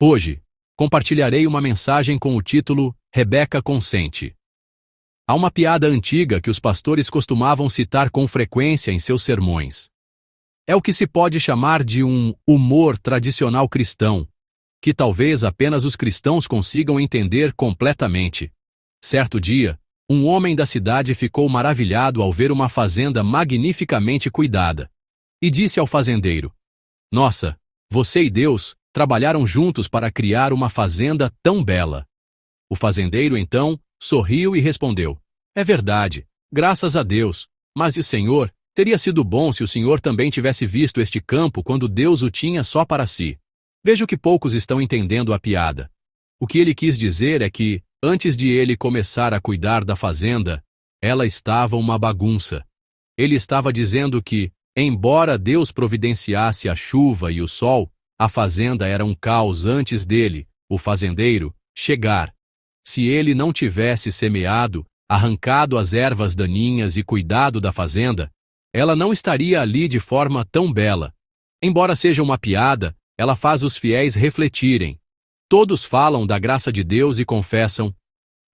Hoje, compartilharei uma mensagem com o título Rebeca consente. Há uma piada antiga que os pastores costumavam citar com frequência em seus sermões. É o que se pode chamar de um humor tradicional cristão, que talvez apenas os cristãos consigam entender completamente. Certo dia, um homem da cidade ficou maravilhado ao ver uma fazenda magnificamente cuidada, e disse ao fazendeiro: "Nossa, você e Deus trabalharam juntos para criar uma fazenda tão bela." O fazendeiro, então, sorriu e respondeu: "É verdade, graças a Deus, mas o Senhor, teria sido bom se o Senhor também tivesse visto este campo quando Deus o tinha só para si." Vejo que poucos estão entendendo a piada. O que ele quis dizer é que, antes de ele começar a cuidar da fazenda, ela estava uma bagunça. Ele estava dizendo que, embora Deus providenciasse a chuva e o sol, a fazenda era um caos antes dele, o fazendeiro, chegar. Se ele não tivesse semeado, arrancado as ervas daninhas e cuidado da fazenda, ela não estaria ali de forma tão bela. Embora seja uma piada, ela faz os fiéis refletirem. Todos falam da graça de Deus e confessam: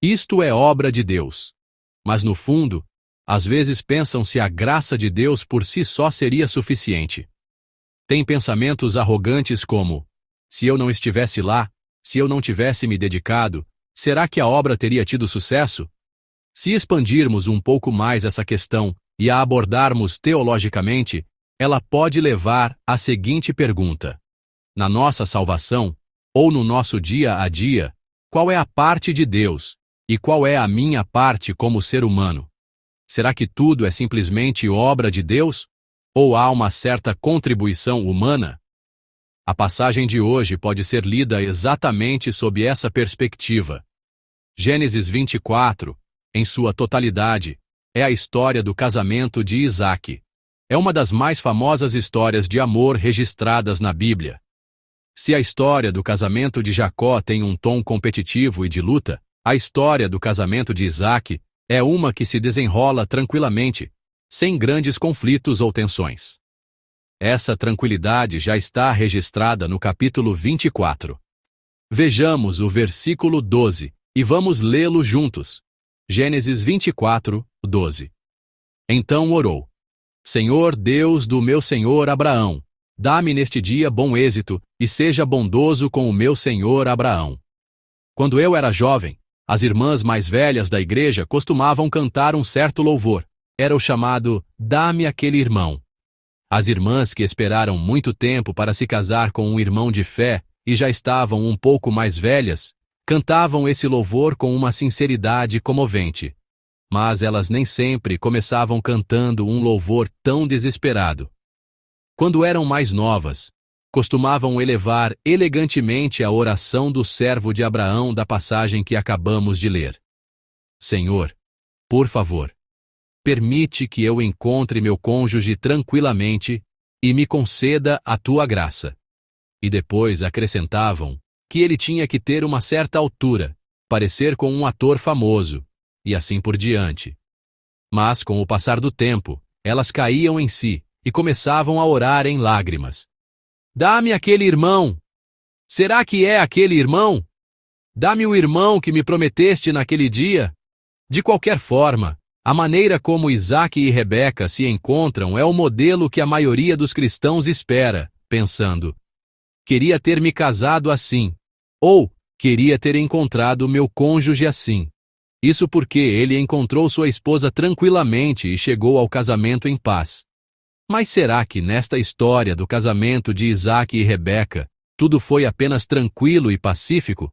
"Isto é obra de Deus." Mas no fundo, às vezes pensam se a graça de Deus por si só seria suficiente. Tem pensamentos arrogantes como: "Se eu não estivesse lá, se eu não tivesse me dedicado, será que a obra teria tido sucesso?" Se expandirmos um pouco mais essa questão e a abordarmos teologicamente, ela pode levar à seguinte pergunta: na nossa salvação, ou no nosso dia a dia, qual é a parte de Deus e qual é a minha parte como ser humano? Será que tudo é simplesmente obra de Deus? Ou há uma certa contribuição humana? A passagem de hoje pode ser lida exatamente sob essa perspectiva. Gênesis 24, em sua totalidade, é a história do casamento de Isaque. É uma das mais famosas histórias de amor registradas na Bíblia. Se a história do casamento de Jacó tem um tom competitivo e de luta, a história do casamento de Isaque é uma que se desenrola tranquilamente, sem grandes conflitos ou tensões. Essa tranquilidade já está registrada no capítulo 24. Vejamos o versículo 12 e vamos lê-lo juntos. Gênesis 24, 12. Então orou: "Senhor Deus do meu senhor Abraão, dá-me neste dia bom êxito e seja bondoso com o meu senhor Abraão." Quando eu era jovem, as irmãs mais velhas da igreja costumavam cantar um certo louvor. Era o chamado "Dá-me aquele irmão." As irmãs que esperaram muito tempo para se casar com um irmão de fé e já estavam um pouco mais velhas, cantavam esse louvor com uma sinceridade comovente. Mas elas nem sempre começavam cantando um louvor tão desesperado. Quando eram mais novas, costumavam elevar elegantemente a oração do servo de Abraão da passagem que acabamos de ler: "Senhor, por favor, permite que eu encontre meu cônjuge tranquilamente e me conceda a tua graça." E depois acrescentavam que ele tinha que ter uma certa altura, parecer com um ator famoso, e assim por diante. Mas, com o passar do tempo, elas caíam em si e começavam a orar em lágrimas. "Dá-me aquele irmão! Será que é aquele irmão? Dá-me o irmão que me prometeste naquele dia." De qualquer forma, a maneira como Isaque e Rebeca se encontram é o modelo que a maioria dos cristãos espera, pensando: "Queria ter me casado assim," ou "Queria ter encontrado meu cônjuge assim." Isso porque ele encontrou sua esposa tranquilamente e chegou ao casamento em paz. Mas será que nesta história do casamento de Isaque e Rebeca, tudo foi apenas tranquilo e pacífico?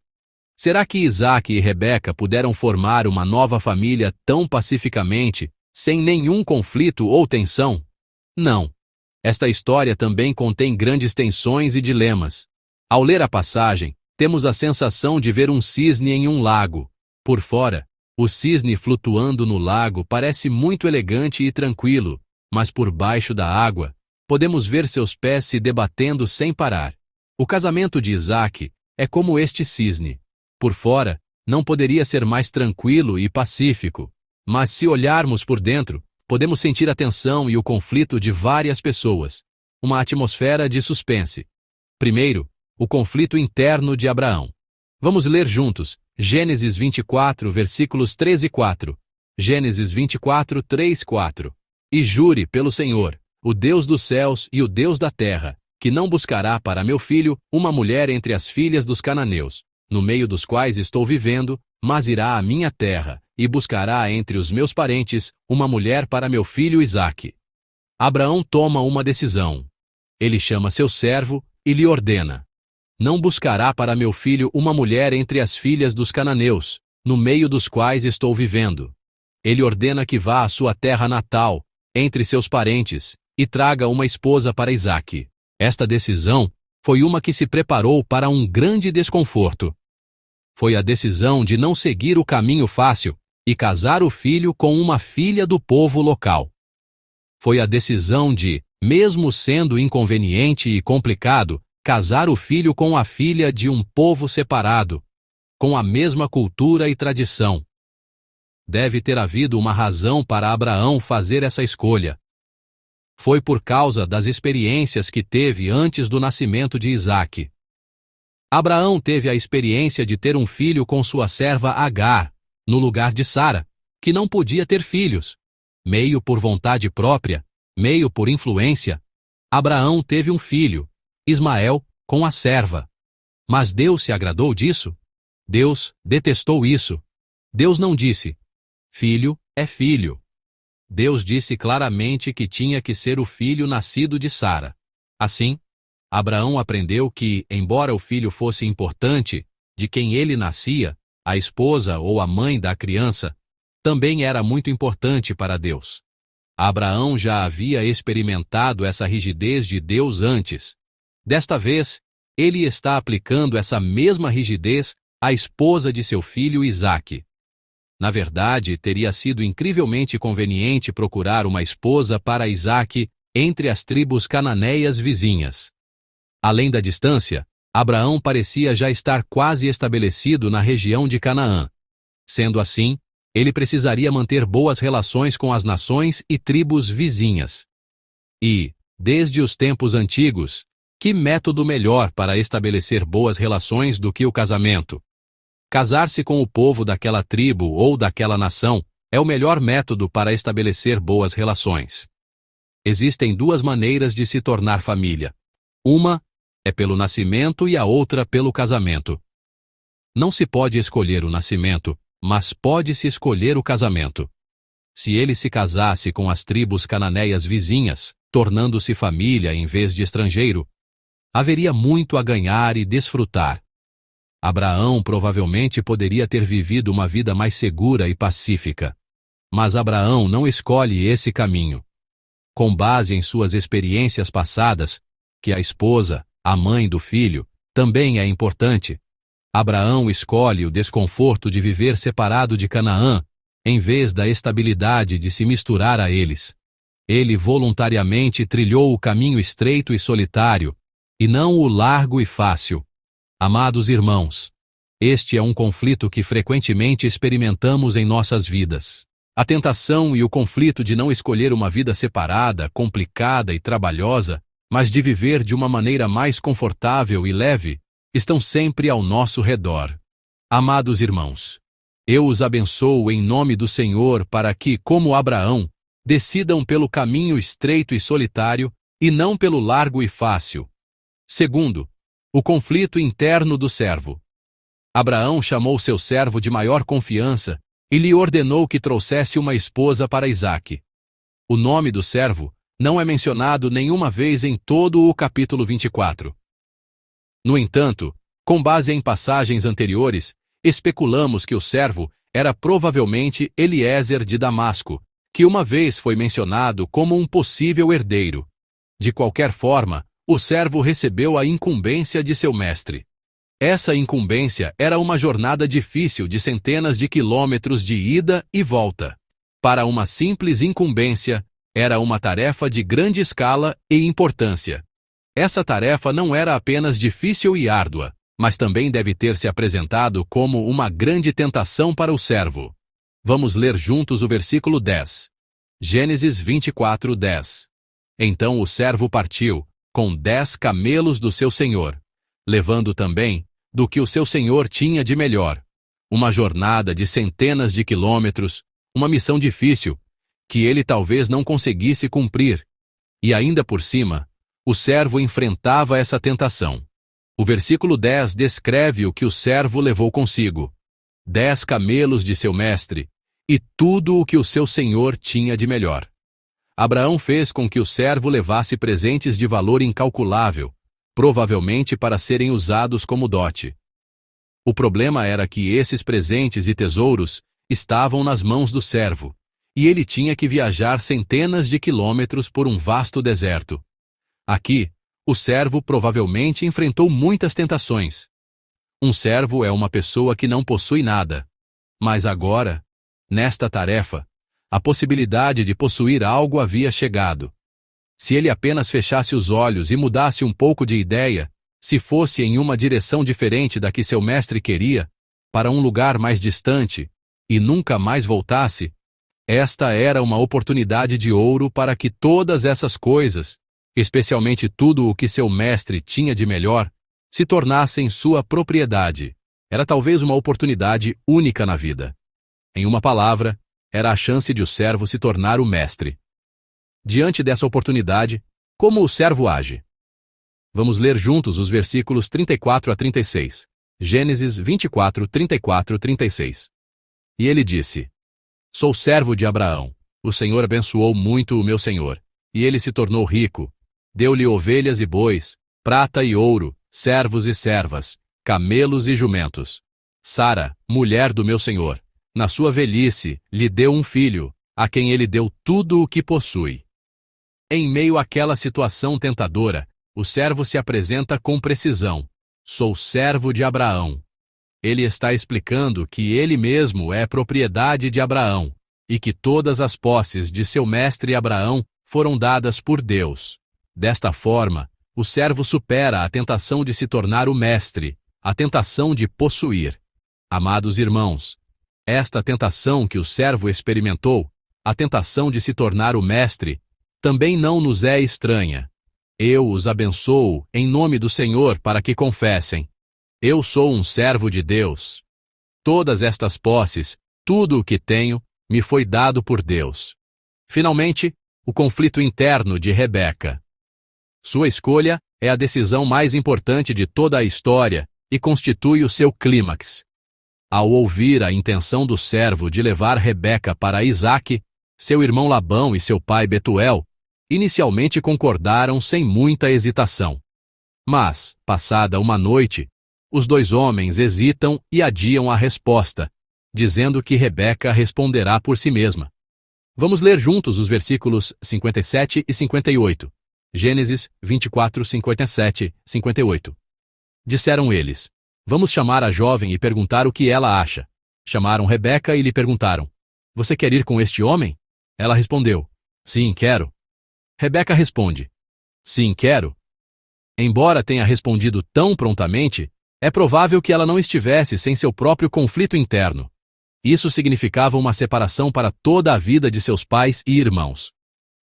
Será que Isaque e Rebeca puderam formar uma nova família tão pacificamente, sem nenhum conflito ou tensão? Não. Esta história também contém grandes tensões e dilemas. Ao ler a passagem, temos a sensação de ver um cisne em um lago. Por fora, o cisne flutuando no lago parece muito elegante e tranquilo, mas por baixo da água, podemos ver seus pés se debatendo sem parar. O casamento de Isaque é como este cisne. Por fora, não poderia ser mais tranquilo e pacífico, mas se olharmos por dentro, podemos sentir a tensão e o conflito de várias pessoas. Uma atmosfera de suspense. Primeiro, o conflito interno de Abraão. Vamos ler juntos, Gênesis 24, versículos 3 e 4. Gênesis 24, 3, 4. E jure pelo Senhor, o Deus dos céus e o Deus da terra, que não buscará para meu filho uma mulher entre as filhas dos cananeus, no meio dos quais estou vivendo, mas irá à minha terra, e buscará entre os meus parentes uma mulher para meu filho Isaque. Abraão toma uma decisão. Ele chama seu servo e lhe ordena: não buscará para meu filho uma mulher entre as filhas dos cananeus, no meio dos quais estou vivendo. Ele ordena que vá à sua terra natal, entre seus parentes, e traga uma esposa para Isaque. Esta decisão foi uma que se preparou para um grande desconforto. Foi a decisão de não seguir o caminho fácil e casar o filho com uma filha do povo local. Foi a decisão de, mesmo sendo inconveniente e complicado, casar o filho com a filha de um povo separado, com a mesma cultura e tradição. Deve ter havido uma razão para Abraão fazer essa escolha. Foi por causa das experiências que teve antes do nascimento de Isaque. Abraão teve a experiência de ter um filho com sua serva Agar, no lugar de Sara, que não podia ter filhos. Meio por vontade própria, meio por influência, Abraão teve um filho, Ismael, com a serva. Mas Deus se agradou disso? Deus detestou isso. Deus não disse: filho é filho. Deus disse claramente que tinha que ser o filho nascido de Sara. Assim, Abraão aprendeu que, embora o filho fosse importante, de quem ele nascia, a esposa ou a mãe da criança, também era muito importante para Deus. Abraão já havia experimentado essa rigidez de Deus antes. Desta vez, ele está aplicando essa mesma rigidez à esposa de seu filho Isaque. Na verdade, teria sido incrivelmente conveniente procurar uma esposa para Isaque entre as tribos cananeias vizinhas. Além da distância, Abraão parecia já estar quase estabelecido na região de Canaã. Sendo assim, ele precisaria manter boas relações com as nações e tribos vizinhas. E, desde os tempos antigos, que método melhor para estabelecer boas relações do que o casamento? Casar-se com o povo daquela tribo ou daquela nação é o melhor método para estabelecer boas relações. Existem duas maneiras de se tornar família. Uma é pelo nascimento e a outra pelo casamento. Não se pode escolher o nascimento, mas pode-se escolher o casamento. Se ele se casasse com as tribos cananeias vizinhas, tornando-se família em vez de estrangeiro, haveria muito a ganhar e desfrutar. Abraão provavelmente poderia ter vivido uma vida mais segura e pacífica. Mas Abraão não escolhe esse caminho. Com base em suas experiências passadas, que a esposa, a mãe do filho, também é importante, Abraão escolhe o desconforto de viver separado de Canaã, em vez da estabilidade de se misturar a eles. Ele voluntariamente trilhou o caminho estreito e solitário, e não o largo e fácil. Amados irmãos, este é um conflito que frequentemente experimentamos em nossas vidas. A tentação e o conflito de não escolher uma vida separada, complicada e trabalhosa, mas de viver de uma maneira mais confortável e leve, estão sempre ao nosso redor. Amados irmãos, eu os abençoo em nome do Senhor para que, como Abraão, decidam pelo caminho estreito e solitário e não pelo largo e fácil. Segundo, o conflito interno do servo. Abraão chamou seu servo de maior confiança e lhe ordenou que trouxesse uma esposa para Isaque. O nome do servo não é mencionado nenhuma vez em todo o capítulo 24. No entanto, com base em passagens anteriores, especulamos que o servo era provavelmente Eliezer de Damasco, que uma vez foi mencionado como um possível herdeiro. De qualquer forma, o servo recebeu a incumbência de seu mestre. Essa incumbência era uma jornada difícil de centenas de quilômetros de ida e volta. Para uma simples incumbência, era uma tarefa de grande escala e importância. Essa tarefa não era apenas difícil e árdua, mas também deve ter se apresentado como uma grande tentação para o servo. Vamos ler juntos o versículo 10. Gênesis 24, 10. Então o servo partiu, com 10 camelos do seu senhor. levando também do que o seu senhor tinha de melhor. Uma jornada de centenas de quilômetros, uma missão difícil, que ele talvez não conseguisse cumprir. E ainda por cima, o servo enfrentava essa tentação. O versículo 10 descreve o que o servo levou consigo: 10 camelos de seu mestre, e tudo o que o seu senhor tinha de melhor. Abraão fez com que o servo levasse presentes de valor incalculável, provavelmente para serem usados como dote. O problema era que esses presentes e tesouros estavam nas mãos do servo, e ele tinha que viajar centenas de quilômetros por um vasto deserto. Aqui, o servo provavelmente enfrentou muitas tentações. Um servo é uma pessoa que não possui nada. Mas agora, nesta tarefa, a possibilidade de possuir algo havia chegado. Se ele apenas fechasse os olhos e mudasse um pouco de ideia, se fosse em uma direção diferente da que seu mestre queria, para um lugar mais distante, e nunca mais voltasse, esta era uma oportunidade de ouro para que todas essas coisas, especialmente tudo o que seu mestre tinha de melhor, se tornassem sua propriedade. Era talvez uma oportunidade única na vida. Em uma palavra, era a chance de o servo se tornar o mestre. Diante dessa oportunidade, como o servo age? Vamos ler juntos os versículos 34 a 36. Gênesis 24, 34, 36. E ele disse: Sou servo de Abraão. O Senhor abençoou muito o meu senhor, e ele se tornou rico. Deu-lhe ovelhas e bois, prata e ouro, servos e servas, camelos e jumentos. Sara, mulher do meu senhor, na sua velhice, lhe deu um filho, a quem ele deu tudo o que possui. Em meio àquela situação tentadora, o servo se apresenta com precisão: Sou servo de Abraão. Ele está explicando que ele mesmo é propriedade de Abraão, e que todas as posses de seu mestre Abraão foram dadas por Deus. Desta forma, o servo supera a tentação de se tornar o mestre, a tentação de possuir. Amados irmãos, esta tentação que o servo experimentou, a tentação de se tornar o mestre, também não nos é estranha. Eu os abençoo em nome do Senhor para que confessem: Eu sou um servo de Deus. Todas estas posses, tudo o que tenho, me foi dado por Deus. Finalmente, o conflito interno de Rebeca. Sua escolha é a decisão mais importante de toda a história e constitui o seu clímax. Ao ouvir a intenção do servo de levar Rebeca para Isaque, seu irmão Labão e seu pai Betuel inicialmente concordaram sem muita hesitação. Mas, passada uma noite, os dois homens hesitam e adiam a resposta, dizendo que Rebeca responderá por si mesma. Vamos ler juntos os versículos 57 e 58. Gênesis 24, 57, 58. Disseram eles: Vamos chamar a jovem e perguntar o que ela acha. Chamaram Rebeca e lhe perguntaram: Você quer ir com este homem? Ela respondeu: Sim, quero. Rebeca responde: Sim, quero. Embora tenha respondido tão prontamente, é provável que ela não estivesse sem seu próprio conflito interno. Isso significava uma separação para toda a vida de seus pais e irmãos.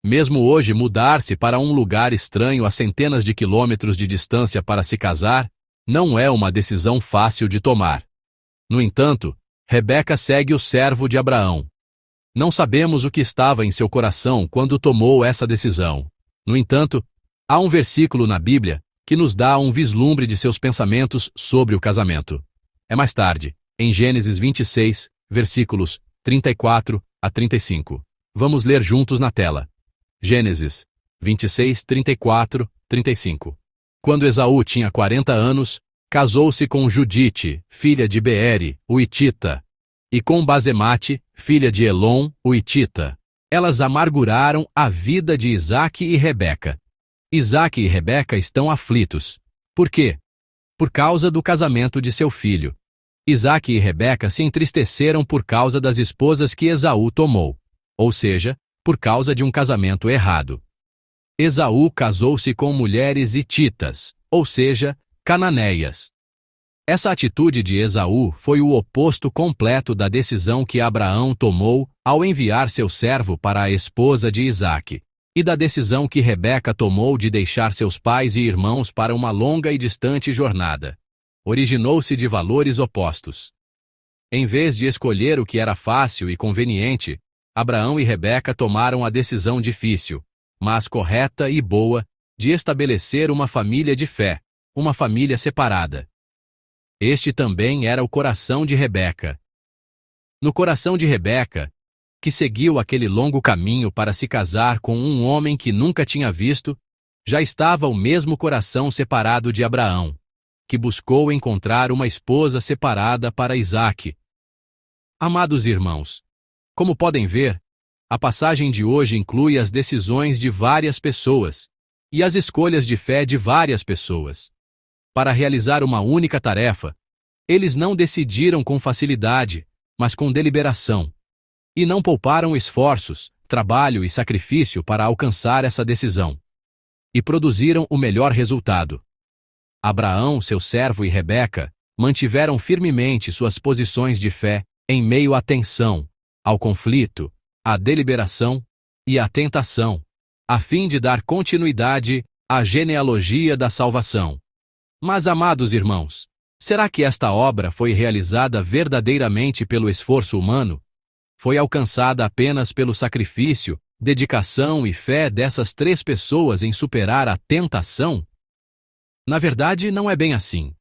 Mesmo hoje, mudar-se para um lugar estranho a centenas de quilômetros de distância para se casar não é uma decisão fácil de tomar. No entanto, Rebeca segue o servo de Abraão. Não sabemos o que estava em seu coração quando tomou essa decisão. No entanto, há um versículo na Bíblia que nos dá um vislumbre de seus pensamentos sobre o casamento. É mais tarde, em Gênesis 26, versículos 34 a 35. Vamos ler juntos na tela. Gênesis 26, 34, 35. Quando Esaú tinha 40 anos, casou-se com Judite, filha de Beere, o Hitita, e com Basemate, filha de Elon, o Hitita. Elas amarguraram a vida de Isaque e Rebeca. Isaque e Rebeca estão aflitos. Por quê? Por causa do casamento de seu filho. Isaque e Rebeca se entristeceram por causa das esposas que Esaú tomou, ou seja, por causa de um casamento errado. Esaú casou-se com mulheres hititas, ou seja, cananeias. Essa atitude de Esaú foi o oposto completo da decisão que Abraão tomou ao enviar seu servo para a esposa de Isaque. e da decisão que Rebeca tomou de deixar seus pais e irmãos para uma longa e distante jornada. Originou-se de valores opostos. Em vez de escolher o que era fácil e conveniente, Abraão e Rebeca tomaram a decisão difícil, mas correta e boa, de estabelecer uma família de fé, uma família separada. Este também era o coração de Rebeca. No coração de Rebeca, que seguiu aquele longo caminho para se casar com um homem que nunca tinha visto, já estava o mesmo coração separado de Abraão, que buscou encontrar uma esposa separada para Isaque. Amados irmãos, como podem ver, a passagem de hoje inclui as decisões de várias pessoas e as escolhas de fé de várias pessoas. Para realizar uma única tarefa, eles não decidiram com facilidade, mas com deliberação. E não pouparam esforços, trabalho e sacrifício para alcançar essa decisão. E produziram o melhor resultado. Abraão, seu servo, e Rebeca mantiveram firmemente suas posições de fé em meio à tensão, ao conflito, à deliberação e à tentação, a fim de dar continuidade à genealogia da salvação. Mas, amados irmãos, será que esta obra foi realizada verdadeiramente pelo esforço humano? Foi alcançada apenas pelo sacrifício, dedicação e fé dessas 3 pessoas em superar a tentação? Na verdade, não é bem assim.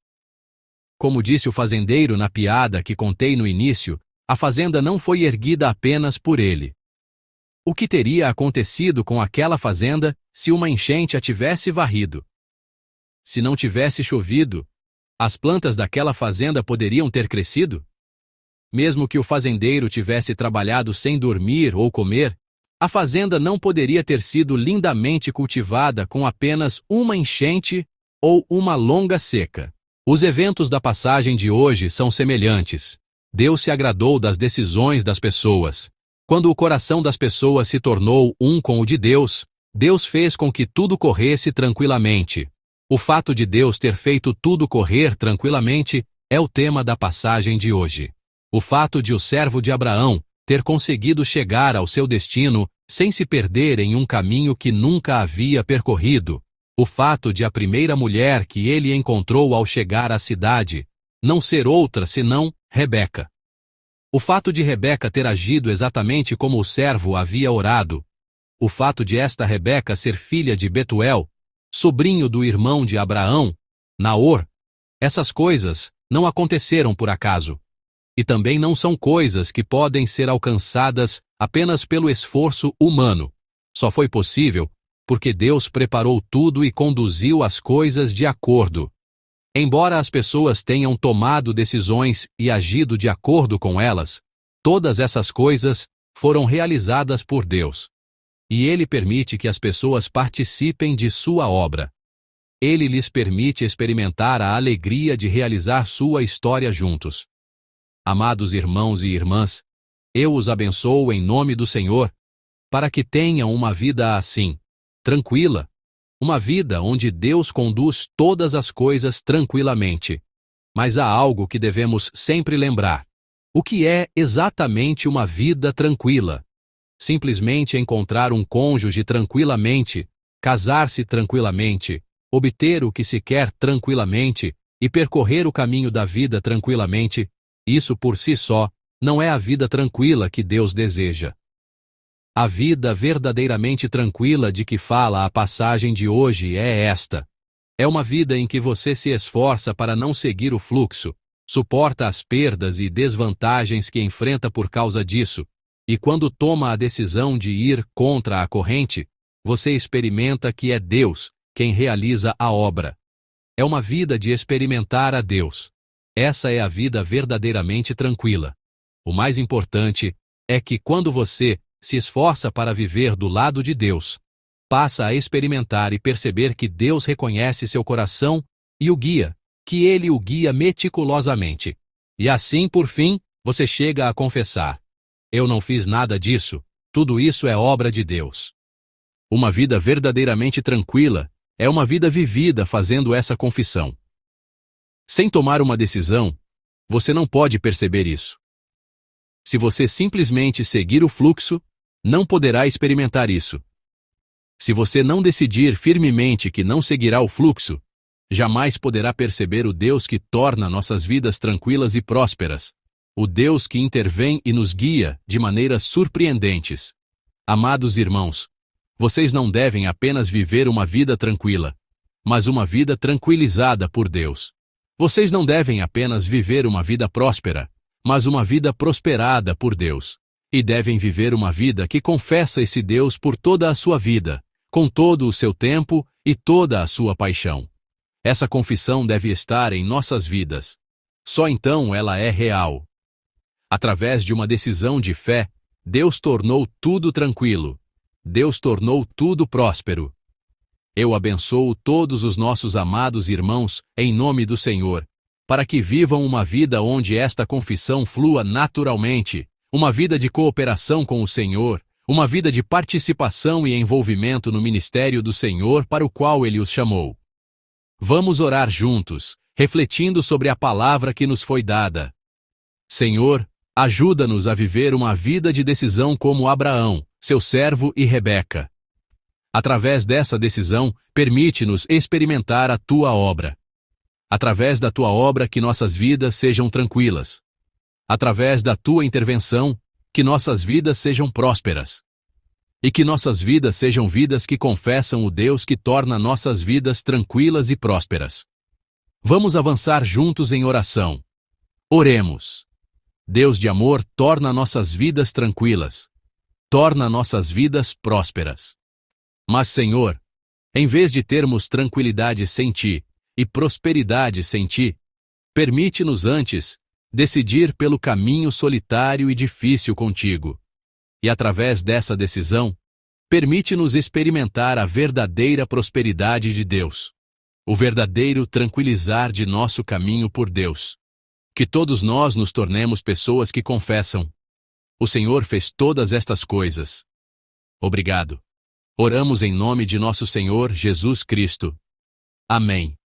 Como disse o fazendeiro na piada que contei no início, a fazenda não foi erguida apenas por ele. O que teria acontecido com aquela fazenda se uma enchente a tivesse varrido? Se não tivesse chovido, as plantas daquela fazenda poderiam ter crescido? Mesmo que o fazendeiro tivesse trabalhado sem dormir ou comer, a fazenda não poderia ter sido lindamente cultivada com apenas uma enchente ou uma longa seca. Os eventos da passagem de hoje são semelhantes. Deus se agradou das decisões das pessoas. Quando o coração das pessoas se tornou um com o de Deus, Deus fez com que tudo corresse tranquilamente. O fato de Deus ter feito tudo correr tranquilamente é o tema da passagem de hoje. O fato de o servo de Abraão ter conseguido chegar ao seu destino sem se perder em um caminho que nunca havia percorrido. O fato de a primeira mulher que ele encontrou ao chegar à cidade não ser outra senão Rebeca. O fato de Rebeca ter agido exatamente como o servo havia orado. O fato de esta Rebeca ser filha de Betuel, sobrinho do irmão de Abraão, Naor. Essas coisas não aconteceram por acaso. E também não são coisas que podem ser alcançadas apenas pelo esforço humano. Só foi possível porque Deus preparou tudo e conduziu as coisas de acordo. Embora as pessoas tenham tomado decisões e agido de acordo com elas, todas essas coisas foram realizadas por Deus. E Ele permite que as pessoas participem de sua obra. Ele lhes permite experimentar a alegria de realizar sua história juntos. Amados irmãos e irmãs, eu os abençoo em nome do Senhor, para que tenham uma vida assim, tranquila, uma vida onde Deus conduz todas as coisas tranquilamente. Mas há algo que devemos sempre lembrar. O que é exatamente uma vida tranquila? Simplesmente encontrar um cônjuge tranquilamente, casar-se tranquilamente, obter o que se quer tranquilamente e percorrer o caminho da vida tranquilamente, isso por si só não é a vida tranquila que Deus deseja. A vida verdadeiramente tranquila de que fala a passagem de hoje é esta. É uma vida em que você se esforça para não seguir o fluxo, suporta as perdas e desvantagens que enfrenta por causa disso, e quando toma a decisão de ir contra a corrente, você experimenta que é Deus quem realiza a obra. É uma vida de experimentar a Deus. Essa é a vida verdadeiramente tranquila. O mais importante é que quando você se esforça para viver do lado de Deus, passa a experimentar e perceber que Deus reconhece seu coração e o guia, que Ele o guia meticulosamente. E assim, por fim, você chega a confessar: eu não fiz nada disso, tudo isso é obra de Deus. Uma vida verdadeiramente tranquila é uma vida vivida fazendo essa confissão. Sem tomar uma decisão, você não pode perceber isso. Se você simplesmente seguir o fluxo, não poderá experimentar isso. Se você não decidir firmemente que não seguirá o fluxo, jamais poderá perceber o Deus que torna nossas vidas tranquilas e prósperas, o Deus que intervém e nos guia de maneiras surpreendentes. Amados irmãos, vocês não devem apenas viver uma vida tranquila, mas uma vida tranquilizada por Deus. Vocês não devem apenas viver uma vida próspera, mas uma vida prosperada por Deus. E devem viver uma vida que confessa esse Deus por toda a sua vida, com todo o seu tempo e toda a sua paixão. Essa confissão deve estar em nossas vidas. Só então ela é real. Através de uma decisão de fé, Deus tornou tudo tranquilo. Deus tornou tudo próspero. Eu abençoo todos os nossos amados irmãos em nome do Senhor, para que vivam uma vida onde esta confissão flua naturalmente, uma vida de cooperação com o Senhor, uma vida de participação e envolvimento no ministério do Senhor para o qual Ele os chamou. Vamos orar juntos, refletindo sobre a palavra que nos foi dada. Senhor, ajuda-nos a viver uma vida de decisão como Abraão, seu servo, e Rebeca. Através dessa decisão, permite-nos experimentar a Tua obra. Através da Tua obra, que nossas vidas sejam tranquilas. Através da Tua intervenção, que nossas vidas sejam prósperas. E que nossas vidas sejam vidas que confessam o Deus que torna nossas vidas tranquilas e prósperas. Vamos avançar juntos em oração. Oremos. Deus de amor, torna nossas vidas tranquilas. Torna nossas vidas prósperas. Mas, Senhor, em vez de termos tranquilidade sem Ti e prosperidade sem Ti, permite-nos antes decidir pelo caminho solitário e difícil contigo. E através dessa decisão, permite-nos experimentar a verdadeira prosperidade de Deus, o verdadeiro tranquilizar de nosso caminho por Deus. Que todos nós nos tornemos pessoas que confessam: o Senhor fez todas estas coisas. Obrigado. Oramos em nome de nosso Senhor Jesus Cristo. Amém.